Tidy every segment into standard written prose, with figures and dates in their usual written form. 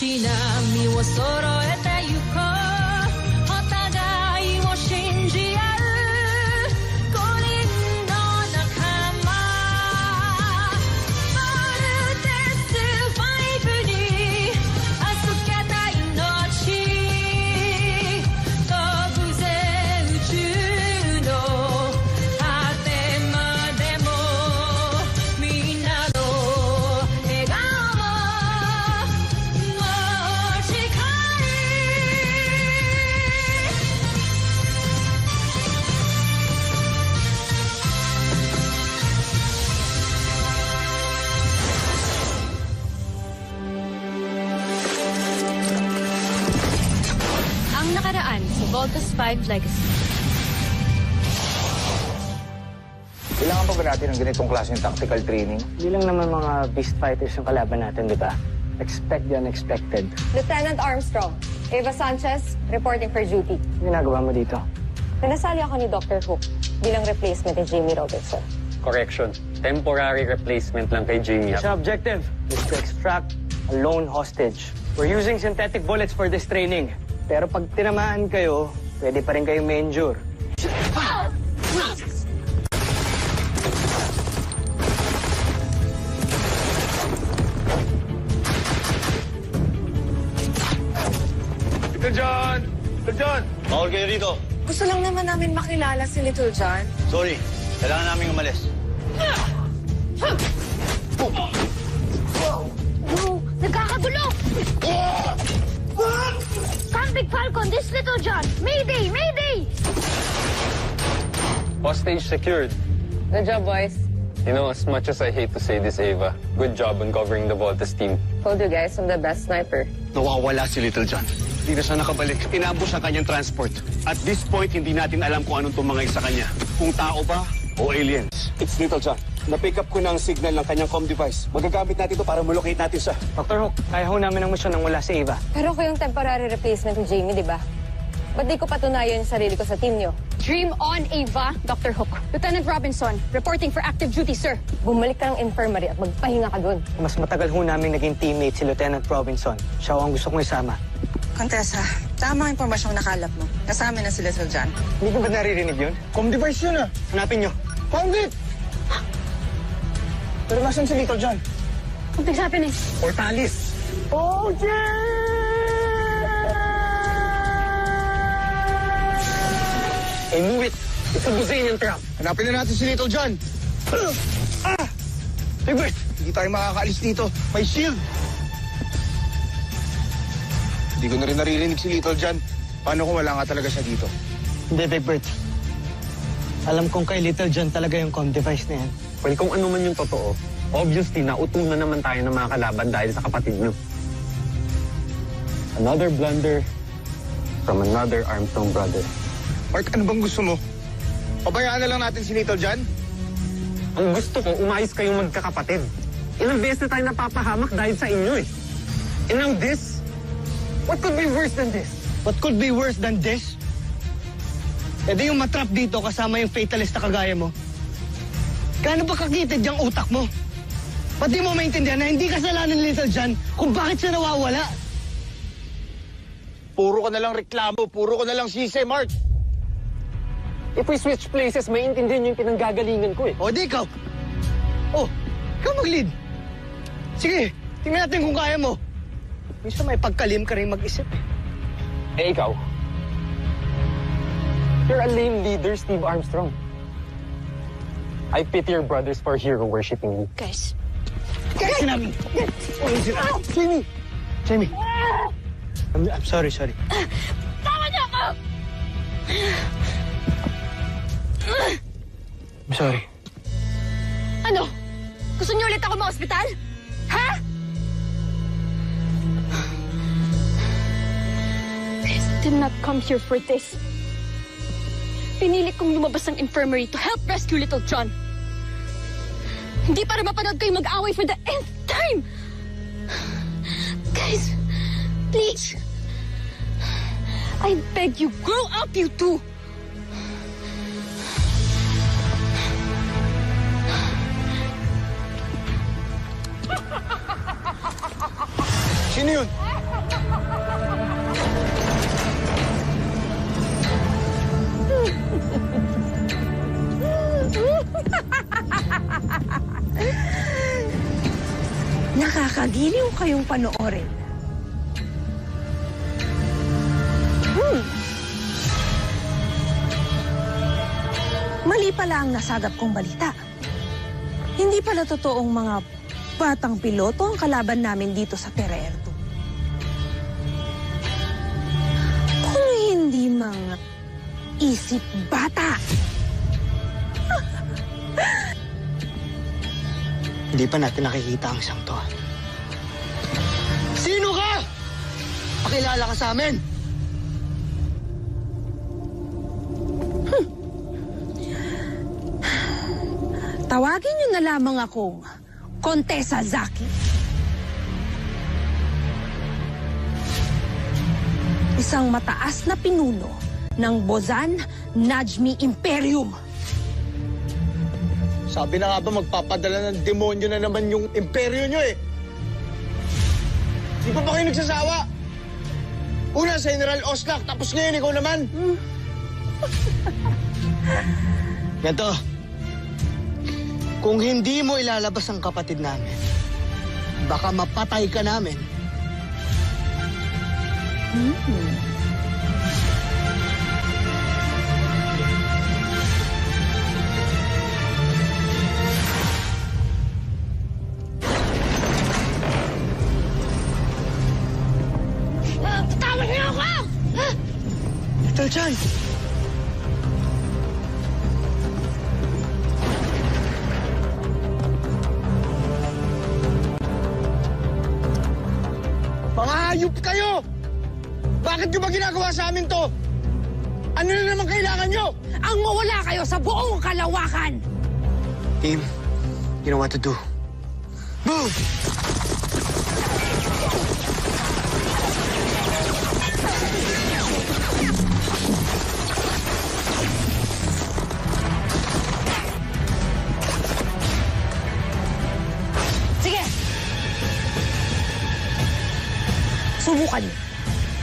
し波を揃えてゆこうお互いを信じ合う五輪の仲間まるでスファイブに預けた命飛ぶぜ宇宙の果てまでもみんなの笑顔ももう近いAng nakaraan sa Voltas 5 Legacy. Kailangan pa ba natin ng ganitong klaseng tactical training? Hindi lang naman mga beast fighters yung kalaban natin, di ba? Expect the unexpected. Lieutenant Armstrong, Eva Sanchez, reporting for duty. Ano ginagawa mo dito? Pinasali ako ni Dr. Hook bilang replacement ni Jamie Robertson. Correction. Temporary replacement lang kay Jamie. Sa objective is to extract a lone hostage. We're using synthetic bullets for this training. Pero pag tinamaan kayo, pwede pa rin kayong ma-injure. Little John! Little John! Bawal kayo rito. Gusto lang naman namin makilala si Little John. Sorry, kailangan namin umalis. Nagkakagulo! Come, Big Falcon! This Little John! Mayday! Mayday! Hostage secured. Good job, boys. You know, as much as I hate to say this, Ava, good job on covering the Voltas team. Told you guys, I'm the best sniper. Nawawala si Little John. Hindi na siya nakabalik. Inambos ang kanyang transport. At this point, hindi natin alam kung anong tumangay sa kanya. Kung tao ba o aliens. It's Little John. Na-pick up ko na ang signal ng kanyang comm device. Magagamit natin ito para malocate natin siya. Dr. Hook, kaya ho namin ang misyon nang wala si Eva. Pero ako yung temporary replacement ni Jamie, di ba? Ba't di ko patunayan yung sarili ko sa team niyo? Dream on, Ava! Dr. Hook. Lieutenant Robinson, reporting for active duty, sir. Bumalik ka ng infirmary at magpahinga ka dun. Mas matagal ho namin naging teammate si Lieutenant Robinson. Siya ho ang gusto kong isama. Contessa, tama ang impormasyong nakalap mo. Kasama na si Little John. Hindi ko ba naririnig yun? Comm device yun ah! Hanapin nyo. Found it! Pero nasan si Little John? Something's happening. Portalis! Oh, I knew it! It's a Brazilian trap. Hanapin na natin si Little John! Ah! Favorite! Hindi tayo makakaalis dito. May shield! Hindi ko na rin naririnig si Little John. Paano kung wala nga talaga siya dito? Hindi, Big Bird. Alam kong kay Little John talaga yung comm device na yan. Well, kung ano man yung totoo, obviously, nautunan naman tayo ng mga kalaban dahil sa kapatid nyo. Another blunder from another Armstrong brother. Mark, ano bang gusto mo? Pabayaan na lang natin si Little John? Ang gusto ko, umayos kayong magkakapatid. Ilang beses na tayo napapahamak dahil sa inyo eh. And now this? What could be worse than this? What could be worse than this? E di yung matrap dito kasama yung fatalist na kagaya mo. Gaano ba kakitid yung utak mo? Ba't di mo maintindihan na hindi kasalanan ni Little John kung bakit siya nawawala? Puro ka na lang reklamo, puro ka na lang sisi, Mark! If we switch places, maintindihan nyo yung pinanggagalingan ko eh. O di ikaw. Oh, ikaw mag-lead. Sige, tingnan natin kung kaya mo. Minsan may pagkalim ka rin mag-isip. Eh ikaw? You're a lame leader, Steve Armstrong. I pity your brothers for hero worshipping you. Guys. Kaya sinabi. Jamie! Jamie! I'm sorry. Tama niyo ako! I'm sorry. Ano? Gusto niyo ulit ako ma-ospital? Ha? I did not come here for this. Pinili kong lumabas ng infirmary to help rescue Little John. Hindi para mapanood kayo mag-away for the nth time! Guys, please. I beg you, grow up, you two! Sino yun? giliw kayong panoorin. Mali pala ang nasagap kong balita. Hindi pala totoong mga batang piloto ang kalaban namin dito sa Tererto. Kung hindi mga isip bata. Hindi pa natin nakikita ang isang to. Sino ka? Pakilala ka sa amin. Tawagin niyo na lamang akong Contessa Zaki. Isang mataas na pinuno ng Bozan Najmi Imperium. Sabi na nga ba magpapadala ng demonyo na naman yung imperyo nyo eh. Di pa ba kayo nagsasawa? Una sa General Oslak, tapos ngayon ikaw naman. Ganto. Kung hindi mo ilalabas ang kapatid namin, baka mapatay ka namin. Tawag niyo ako! Little John! Mga hayop kayo! Bakit nyo ba ginagawa sa amin to? Ano na naman kailangan nyo? Ang mawala kayo sa buong kalawakan! Team, you know what to do. Move! Sige! Subukan niyo.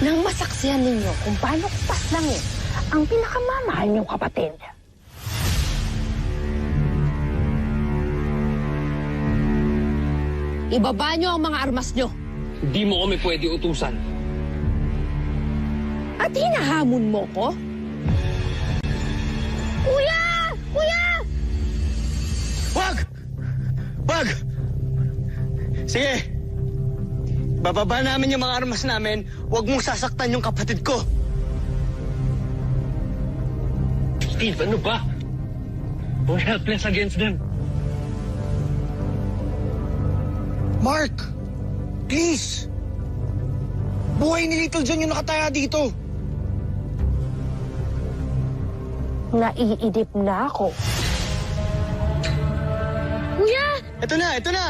Nang masaksihan ninyo kung paano paslangin ang pinakamamahal niyong kapatid. Ibaba niyo ang mga armas niyo. Hindi mo kami pwede utusan. At hinahamon mo ko? Kuya! Kuya! Wag! Wag! Sige! Bababa namin yung mga armas namin. Huwag mong sasaktan yung kapatid ko. Steve, ano ba? We're helpless against them. Mark! Please! Buhay ni Little John yung nakataya dito. Naiidip na ako. Kuya! Ito na, ito na!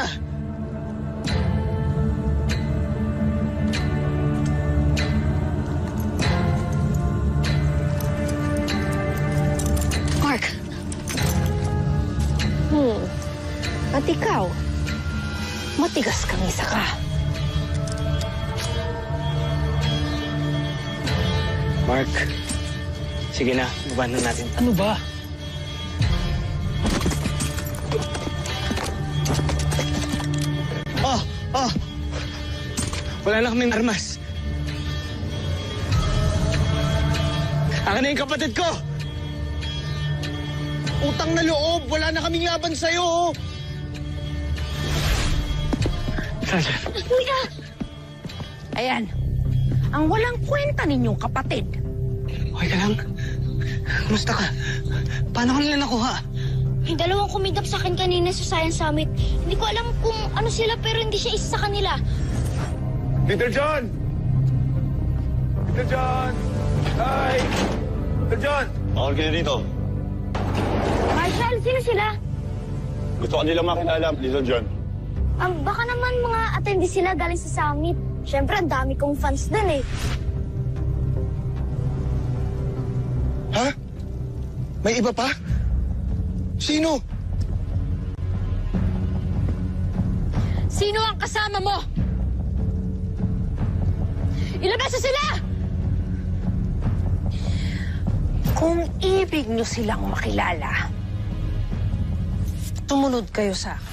Mark. At ikaw, matigas kang isa ka. Mark, sige na, baba na natin. Ano ba? Oh! Wala na kaming armas. Akin na yung kapatid ko! Utang na loob, wala na kaming laban sa'yo. Kuya! Ayan, ang walang kwenta ninyong kapatid. Okay ka lang? Kumusta ka? Paano ka nila nakuha? Yung dalawang kumidap sa akin kanina sa Science Summit. Hindi ko alam kung ano sila pero hindi siya isa sa kanila. Little John! Little John! Hi! Little John! Bawal kayo dito. Marshall, sino sila? Gusto ka nila makilala, Little John. Baka naman mga attendee sila galing sa summit. Siyempre, ang dami kong fans dun eh. Ha? May iba pa? Sino? Sino ang kasama mo? Ilabas na sila! Kung ibig nyo silang makilala, tumunod kayo sa akin.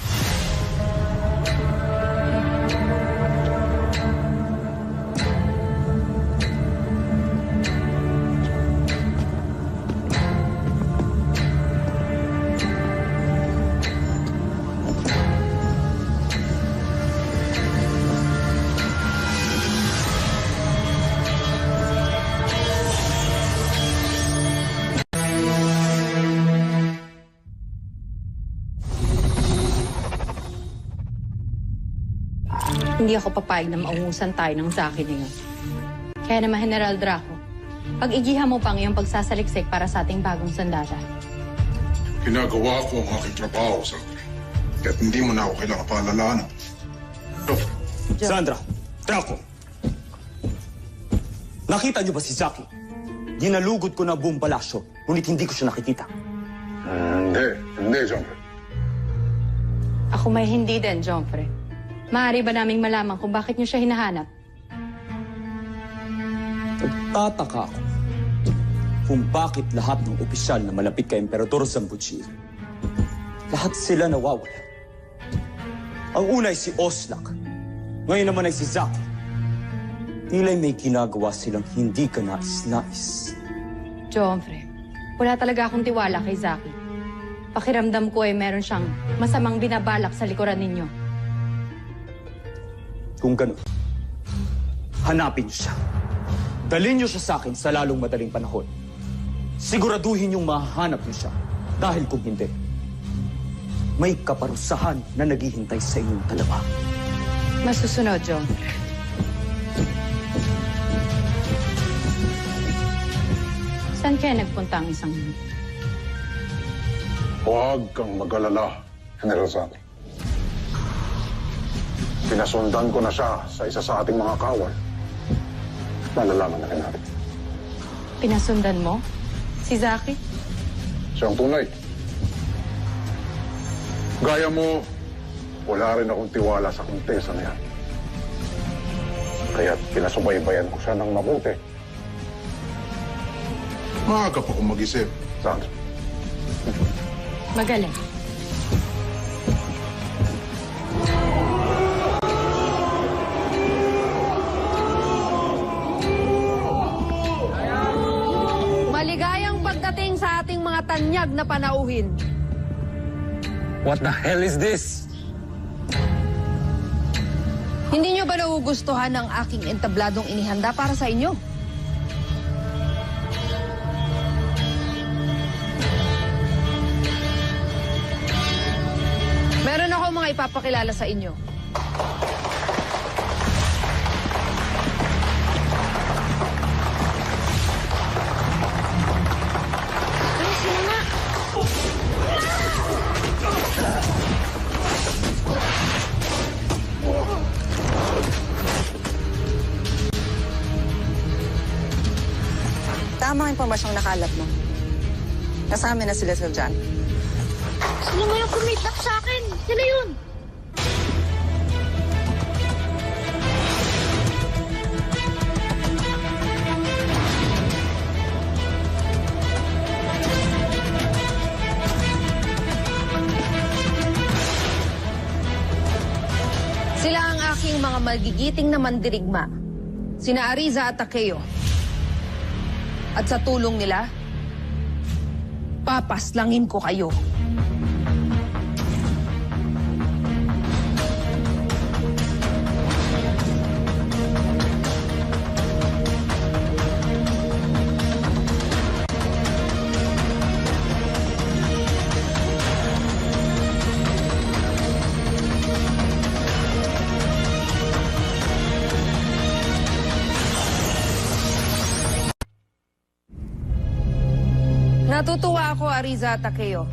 Hindi ako papayag na maungusan tayo ng Zaki na yun. Kaya naman, General Draco, pag-igihan mo pang iyong pagsasaliksik para sa ating bagong sandata. Ginagawa ko ang aking trabaho, Zaki. Kaya't hindi mo na ako kailangan paalalahanan. Sandra, Draco. Nakita niyo ba si Zaki? Ginalugod ko na buong palasyo, ngunit hindi ko siya nakikita. Hindi, Johnfrey. Ako may hindi din, Joffre. Maaari ba naming malaman kung bakit niyo siya hinahanap? Nagtataka ako kung bakit lahat ng opisyal na malapit kay Emperador Zambuchir, lahat sila nawawala. Ang una ay si Oslak, ngayon naman ay si Zaki. Tila'y may ginagawa silang hindi ka nais-nais. Joffre, wala talaga akong tiwala kay Zaki. Pakiramdam ko ay meron siyang masamang binabalak sa likuran ninyo. Kung ganun, hanapin niyo siya. Dalhin niyo siya sa akin sa lalong madaling panahon. Siguraduhin niyong mahanap niyo siya. Dahil kung hindi, may kaparusahan na naghihintay sa inyong dalawa. Masusunod, Joffre. Saan kaya nagpunta ang isang yun? Huwag kang mag-alala, General Zaki. Pinasundan ko na siya sa isa sa ating mga kawal. Malalaman na rin natin. Pinasundan mo? Si Zaki? Siyang tunay. Gaya mo, wala rin akong tiwala sa kontesa na yan. Kaya't pinasubaybayan ko siya ng mabuti. Maaga pa kong mag-isip, Sandra. Magaling. Maligayang pagdating sa ating mga tanyag na panauhin. What the hell is this? Hindi nyo ba nagugustuhan ang aking entabladong inihanda para sa inyo? Meron ako mga ipapakilala sa inyo. Tama ang impormasyong nakalap mo. Kasama na sila sa John. Sino mo yung kumitlap sa akin? Sila yun! Sila ang aking mga magigiting na mandirigma. Sina Ariza at Takeo. At sa tulong nila, papaslangin ko kayo. Natutuwa ako, Ariza at Takeo.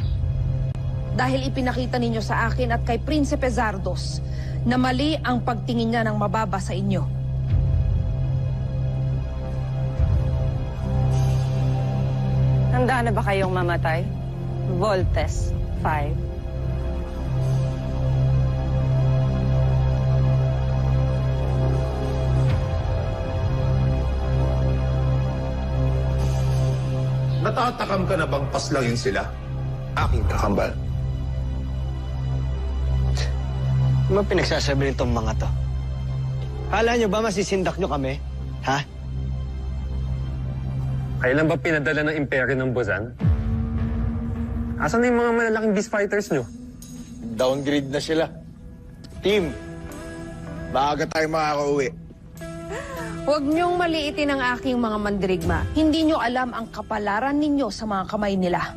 Dahil ipinakita ninyo sa akin at kay Prinsipe Zardos na mali ang pagtingin niya ng mababa sa inyo. Handa na ba kayong mamatay? Voltes 5. Natatakam ka na bang paslangin sila? Aking kakambal. Ano pinagsasabi nitong mga to? Kala nyo ba masisindak nyo kami? Ha? Kailan ba pinadala ng imperyo ng Buzan? Asan na yung mga malalaking beast fighters nyo? Downgrade na sila. Team, maaga tayo makakauwi. Huwag niyong maliitin ang aking mga mandirigma. Hindi niyo alam ang kapalaran ninyo sa mga kamay nila.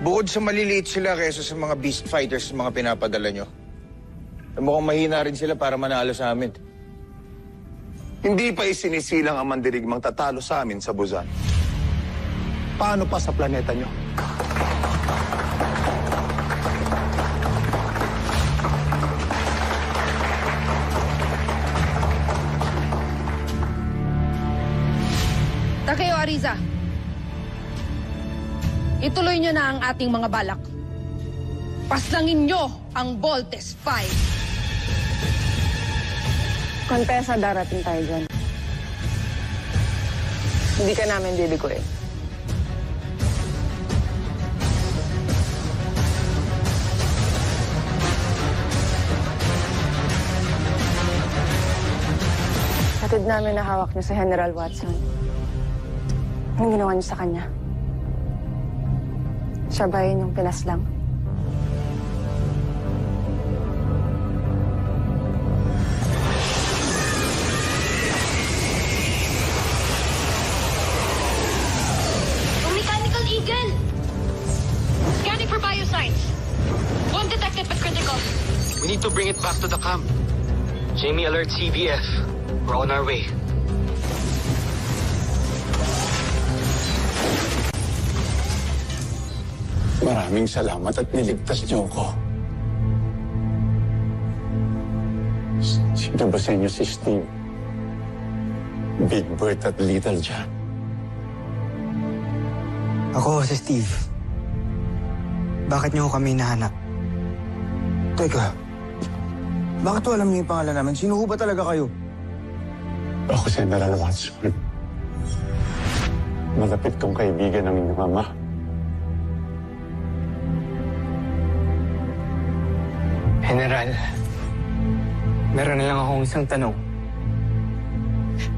Bukod sa maliliit sila kaysa sa mga beast fighters na mga pinapadala nyo, Mukhang mahina rin sila para manalo sa amin. Hindi pa isinisilang ang mandirigmang tatalo sa amin sa Buzan. Paano pa sa planeta nyo? Takeo Ariza, ituloy nyo na ang ating mga balak. Paslangin nyo ang Voltes 5. Kontesa, darating tayo dyan. Hindi ka namin bibiguin. Hatid namin na hawak niyo si General Watson. Anong ginawa niyo sa kanya? Siya ba yun yung pinaslang? Mechanical Eagle! Scanning for biosigns. One detected but critical. We need to bring it back to the camp. Jamie, alert CBF. We're on our way. Maraming salamat at niligtas niyo ako. Sino ba sa inyo si Steve? Big Bert at Little John? Ako si Steve. Bakit niyo kami nahanap? Teka, bakit alam niyo yung pangalan namin? Sino ho ba talaga kayo? Ako si General Watson. Malapit kong kaibigan ng inyong ama. General, meron na lang akong isang tanong.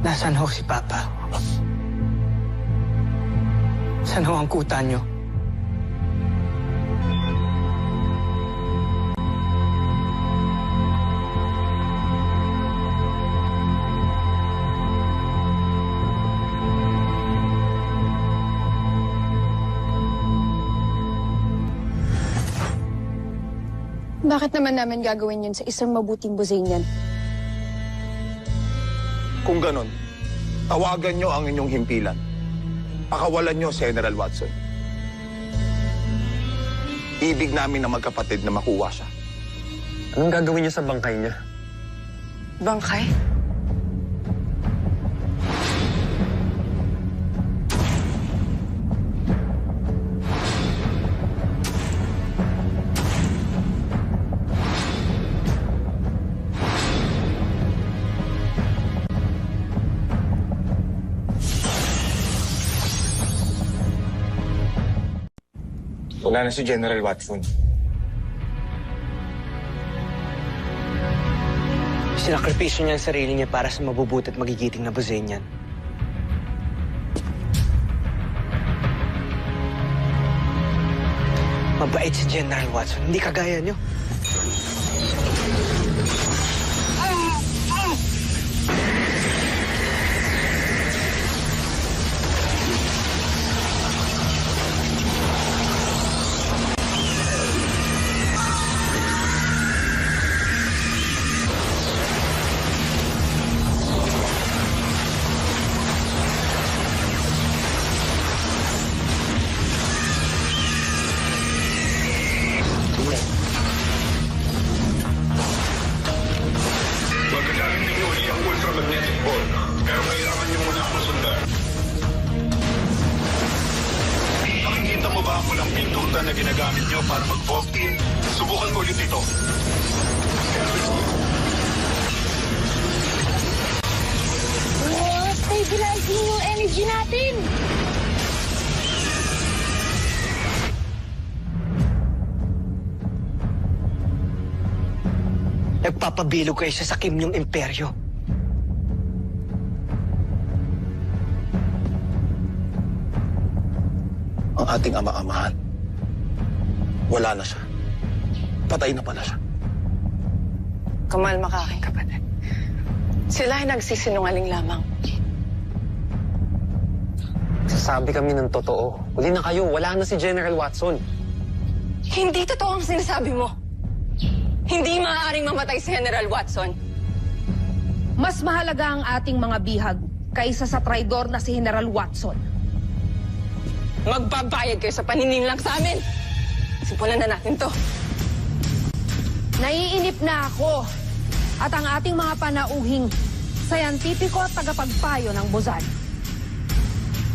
Nasaan ho si Papa? Saan ho ang kuta niyo? Bakit naman namin gagawin yun sa isang mabuting Buzanian? Kung ganon, tawagan nyo ang inyong himpilan. Pakawalan nyo si General Watson. Ibig namin na magkapatid na makuha siya. Anong gagawin niyo sa bangkay niya? Bangkay? Wala na si General Watson. Sinakripisyo niya ang sarili niya para sa mabubuti at magigiting na Buzanian. Mabait si General Watson, hindi kagaya niyo. Pagkagamit ninyo isang ultramagnetic ball, pero kailangan niyo muna ako sundan. Nakikita mo ba ang pulang pintutan na ginagamit niyo para mag-vault in? Subukan mo ulit ito. Stabilizing yung energy natin! Nagpapabilog kayo sa sakim niyong imperyo. Ang ating ama-amahan, wala na siya. Patay na pala siya. Kumalma ka aking kapatid. Sila ay nagsisinungaling lamang. Sasabi kami ng totoo. Huli na kayo, wala na si General Watson. Hindi totoo ang sinasabi mo. Hindi maaaring mamatay si General Watson. Mas mahalaga ang ating mga bihag kaysa sa traidor na si General Watson. Magbabayad kayo sa panininglang sa amin. Simulan na natin to. Naiinip na ako at ang ating mga panauhing sayantipiko at tagapagpayo ng Buzan.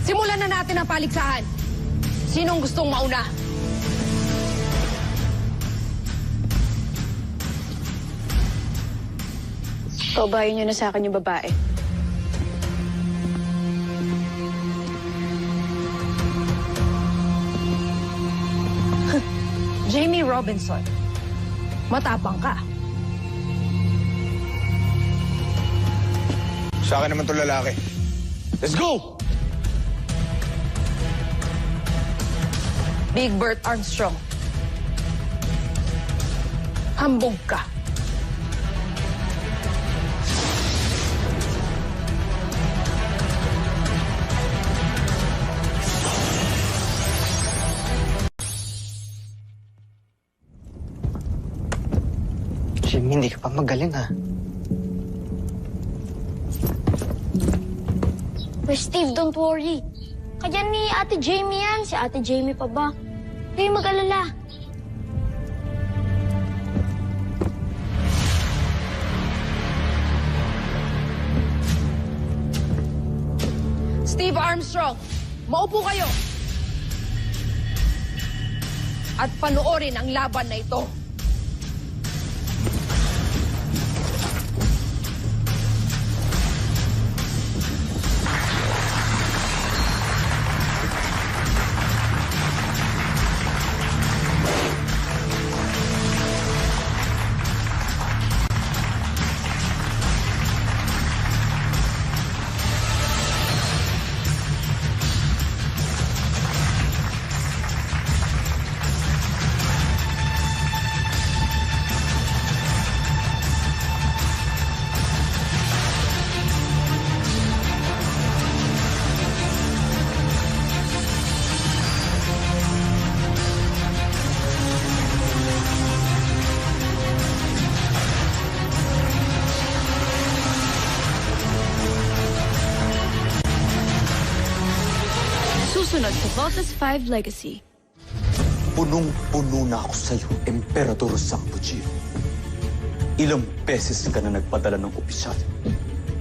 Simulan na natin ang paligsahan. Sinong gustong mauna? Paubayin niyo na sa akin yung babae. Jamie Robinson. Matapang ka. Sa akin naman to lalaki. Let's go! Big Bert Armstrong. Hambog ka. Jim, hindi ka pa magaling ha. Pero Steve, don't worry. Kaya ni Ate Jamie yan. Si Ate Jamie pa ba? Hindi mag-alala. Steve Armstrong, maupo kayo. At panoorin ang laban na ito. Susunod sa Voltes 5 Legacy. Punong-puno na ako sa'yo, Emperador Zambuchir. Ilang beses ka na nagpadala ng opisyal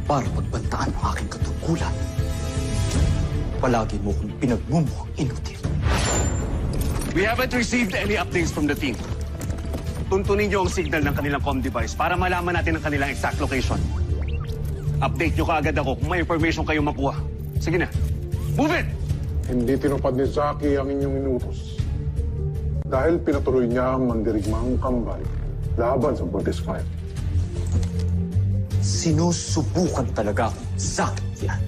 para pagbantaan ang aking katungkulan. Palagi mo kong pinagmumukhang inutil. We haven't received any updates from the team. Tuntunin niyo ang signal ng kanilang comm device para malaman natin ang kanilang exact location. Update niyo kaagad ako kung may information kayo makuha. Sige na. Move it! Hindi tinupad ni Zaki ang inyong inutos. Dahil pinatuloy niya ang mandirigmang kambal laban sa Voltes 5. Sinusubukan talaga akong sakit yan.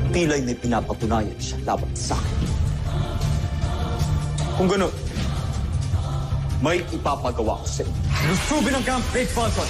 Pila'y may pinapatunayan siya laban sa akin. Kung gano'n, may ipapagawa ko sa inyo. Lusubin ang Camp Great Falcon!